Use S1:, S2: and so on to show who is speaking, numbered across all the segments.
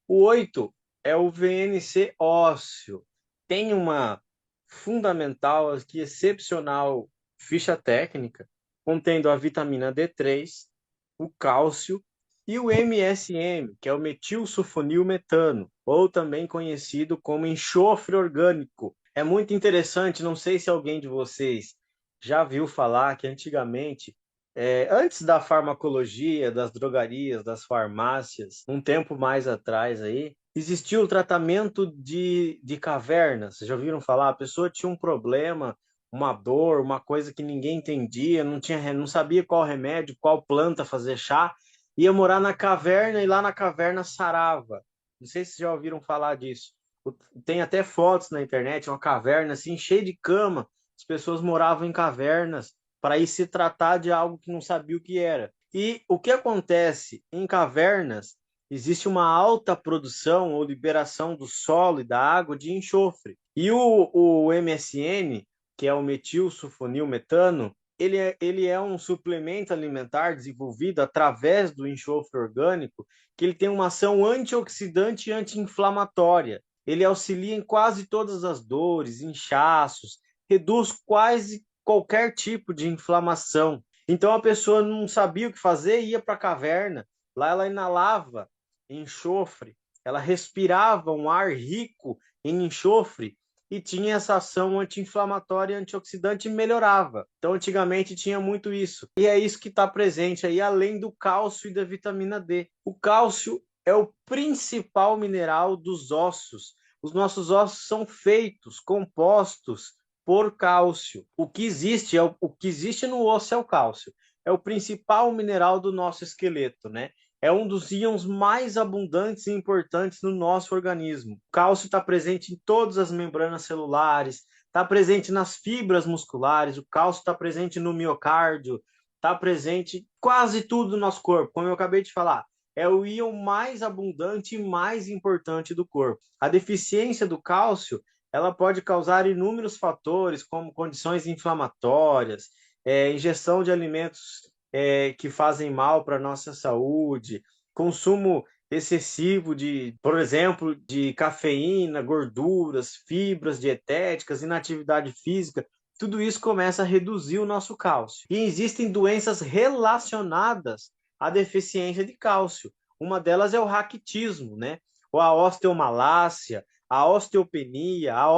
S1: O 8 é o VNC ósseo. Tem uma fundamental, aqui, excepcional ficha técnica, contendo a vitamina D3, o cálcio e o MSM, que é o metilsulfonilmetano, ou também conhecido como enxofre orgânico. É muito interessante, não sei se alguém de vocês já viu falar que antigamente, antes da farmacologia, das drogarias, das farmácias, um tempo mais atrás aí, existia o tratamento de cavernas. Vocês já ouviram falar? A pessoa tinha um problema, uma dor, uma coisa que ninguém entendia, não sabia qual remédio, qual planta fazer chá, ia morar na caverna e lá na caverna sarava. Não sei se vocês já ouviram falar disso. Tem até fotos na internet, uma caverna assim, cheia de cama. As pessoas moravam em cavernas para ir se tratar de algo que não sabia o que era. E o que acontece em cavernas? Existe uma alta produção ou liberação do solo e da água de enxofre. E o MSN, que é o metilsulfonilmetano, ele é um suplemento alimentar desenvolvido através do enxofre orgânico, que ele tem uma ação antioxidante e anti-inflamatória. Ele auxilia em quase todas as dores, inchaços, reduz quase qualquer tipo de inflamação. Então a pessoa não sabia o que fazer, ia para a caverna, lá ela inalava enxofre, ela respirava um ar rico em enxofre e tinha essa ação anti-inflamatória e antioxidante e melhorava. Então, antigamente tinha muito isso. E é isso que está presente aí, além do cálcio e da vitamina D. O cálcio é o principal mineral dos ossos. Os nossos ossos são feitos, compostos por cálcio. O que existe no osso é o cálcio. É o principal mineral do nosso esqueleto, né? É um dos íons mais abundantes e importantes no nosso organismo. O cálcio está presente em todas as membranas celulares, está presente nas fibras musculares, o cálcio está presente no miocárdio, está presente em quase tudo do nosso corpo, como eu acabei de falar. É o íon mais abundante e mais importante do corpo. A deficiência do cálcio, ela pode causar inúmeros fatores, como condições inflamatórias, ingestão de alimentos que fazem mal para a nossa saúde, consumo excessivo de, por exemplo, de cafeína, gorduras, fibras dietéticas, inatividade física, tudo isso começa a reduzir o nosso cálcio. E existem doenças relacionadas à deficiência de cálcio. Uma delas é o raquitismo, né? Ou a osteomalácia, a osteopenia, a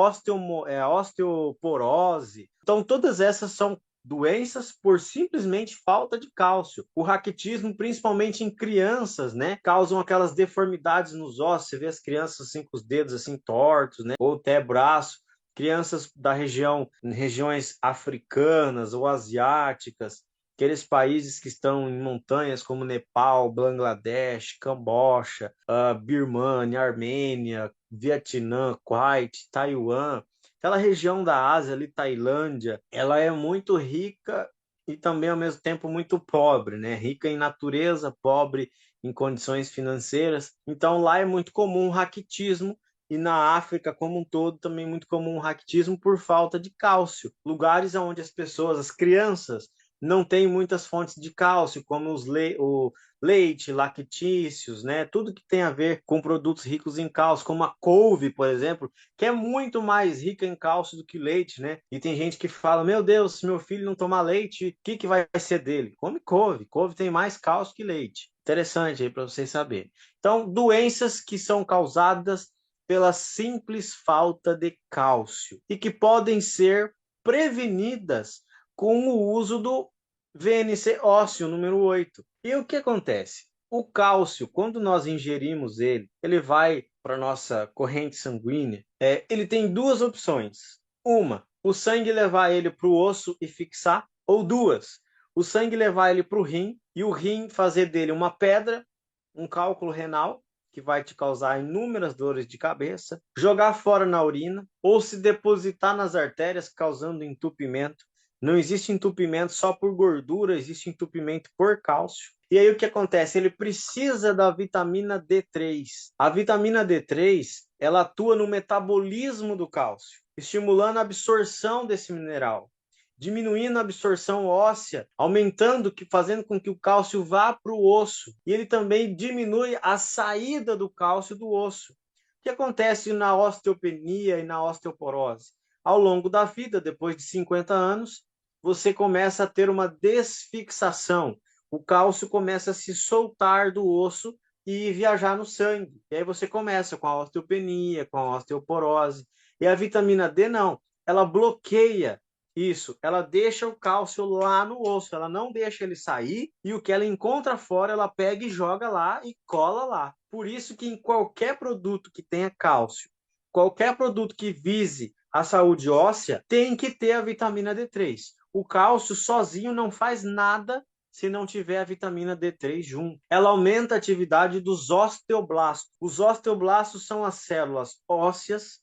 S1: osteoporose. Então, todas essas são doenças por simplesmente falta de cálcio. O raquitismo, principalmente em crianças, né, causam aquelas deformidades nos ossos. Você vê as crianças assim com os dedos assim tortos, né, ou até braço. Crianças da regiões africanas ou asiáticas, aqueles países que estão em montanhas como Nepal, Bangladesh, Camboja, Birmania, Armênia, Vietnã, Kuwait, Taiwan, aquela região da Ásia ali, Tailândia, ela é muito rica e também ao mesmo tempo muito pobre, né? Rica em natureza, pobre em condições financeiras. Então lá é muito comum o raquitismo e na África como um todo também é muito comum o raquitismo por falta de cálcio. Lugares onde as pessoas, as crianças, não têm muitas fontes de cálcio, como o leite, lactícios, né? Tudo que tem a ver com produtos ricos em cálcio, como a couve, por exemplo, que é muito mais rica em cálcio do que leite, né? E tem gente que fala: meu Deus, se meu filho não tomar leite, o que que vai ser dele? Come couve. Couve tem mais cálcio que leite. Interessante aí para vocês saberem. Então, doenças que são causadas pela simples falta de cálcio e que podem ser prevenidas com o uso do VNC ósseo número 8. E o que acontece? O cálcio, quando nós ingerimos ele, ele vai para a nossa corrente sanguínea. Ele tem duas opções. Uma, o sangue levar ele para o osso e fixar, ou duas, o sangue levar ele para o rim e o rim fazer dele uma pedra, um cálculo renal, que vai te causar inúmeras dores de cabeça, jogar fora na urina ou se depositar nas artérias, causando entupimento. Não existe entupimento só por gordura, existe entupimento por cálcio. E aí o que acontece? Ele precisa da vitamina D3. A vitamina D3, ela atua no metabolismo do cálcio, estimulando a absorção desse mineral. diminuindo a absorção óssea, aumentando, fazendo com que o cálcio vá para o osso. E ele também diminui a saída do cálcio do osso. O que acontece na osteopenia e na osteoporose? Ao longo da vida, depois de 50 anos, você começa a ter uma desfixação. O cálcio começa a se soltar do osso e viajar no sangue. E aí você começa com a osteopenia, com a osteoporose. E a vitamina D não, ela bloqueia isso, ela deixa o cálcio lá no osso, ela não deixa ele sair e o que ela encontra fora, ela pega e joga lá e cola lá. Por isso que em qualquer produto que tenha cálcio, qualquer produto que vise a saúde óssea, tem que ter a vitamina D3. O cálcio sozinho não faz nada se não tiver a vitamina D3 junto. Ela aumenta a atividade dos osteoblastos. Os osteoblastos são as células ósseas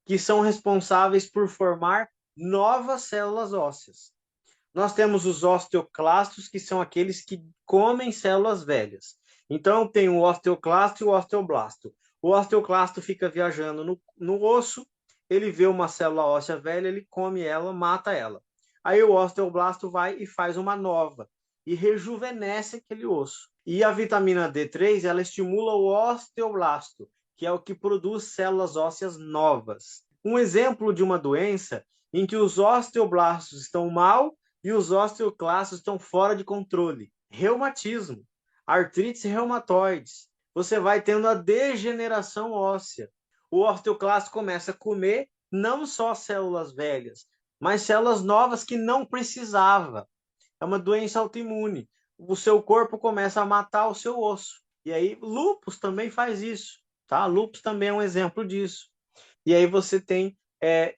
S1: que são responsáveis por formar novas células ósseas. Nós temos os osteoclastos, que são aqueles que comem células velhas. Então, tem o osteoclasto e o osteoblasto. O osteoclasto fica viajando no osso, ele vê uma célula óssea velha, ele come ela, mata ela. Aí o osteoblasto vai e faz uma nova e rejuvenesce aquele osso. E a vitamina D3, ela estimula o osteoblasto, que é o que produz células ósseas novas. Um exemplo de uma doença em que os osteoblastos estão mal e os osteoclastos estão fora de controle. Reumatismo, artrites reumatoides. Você vai tendo a degeneração óssea. O osteoclasto começa a comer não só células velhas, mas células novas que não precisava. É uma doença autoimune. O seu corpo começa a matar o seu osso. E aí, lúpus também faz isso, tá? Lúpus também é um exemplo disso. E aí você tem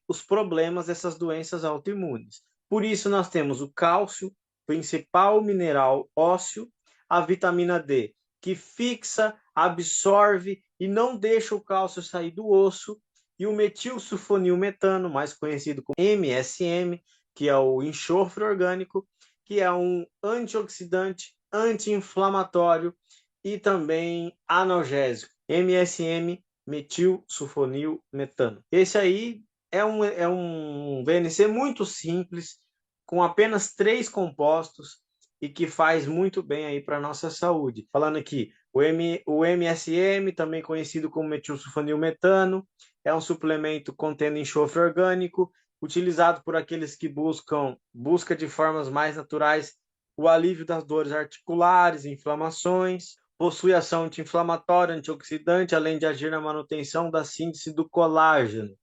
S1: os problemas dessas doenças autoimunes. Por isso, nós temos o cálcio, principal mineral ósseo, a vitamina D, que fixa, absorve e não deixa o cálcio sair do osso, e o metilsulfonilmetano, mais conhecido como MSM, que é o enxofre orgânico, que é um antioxidante, anti-inflamatório e também analgésico. MSM, metilsulfonilmetano. Esse aí é um VNC muito simples, com apenas 3 compostos e que faz muito bem aí para a nossa saúde. Falando aqui, o MSM, também conhecido como metilsulfonilmetano, é um suplemento contendo enxofre orgânico, utilizado por aqueles que busca de formas mais naturais o alívio das dores articulares, inflamações, possui ação anti-inflamatória, antioxidante, além de agir na manutenção da síntese do colágeno.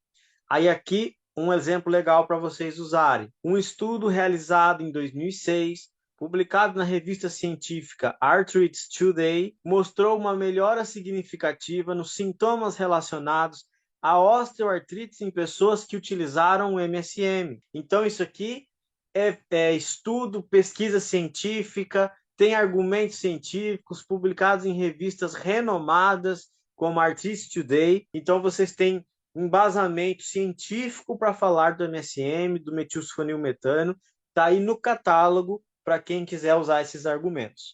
S1: Aí aqui um exemplo legal para vocês usarem. Um estudo realizado em 2006, publicado na revista científica Arthritis Today, mostrou uma melhora significativa nos sintomas relacionados à osteoartrite em pessoas que utilizaram o MSM. Então isso aqui é estudo, pesquisa científica, tem argumentos científicos publicados em revistas renomadas como Arthritis Today. Então vocês têm embasamento científico para falar do MSM, do metilsulfonilmetano, está aí no catálogo para quem quiser usar esses argumentos.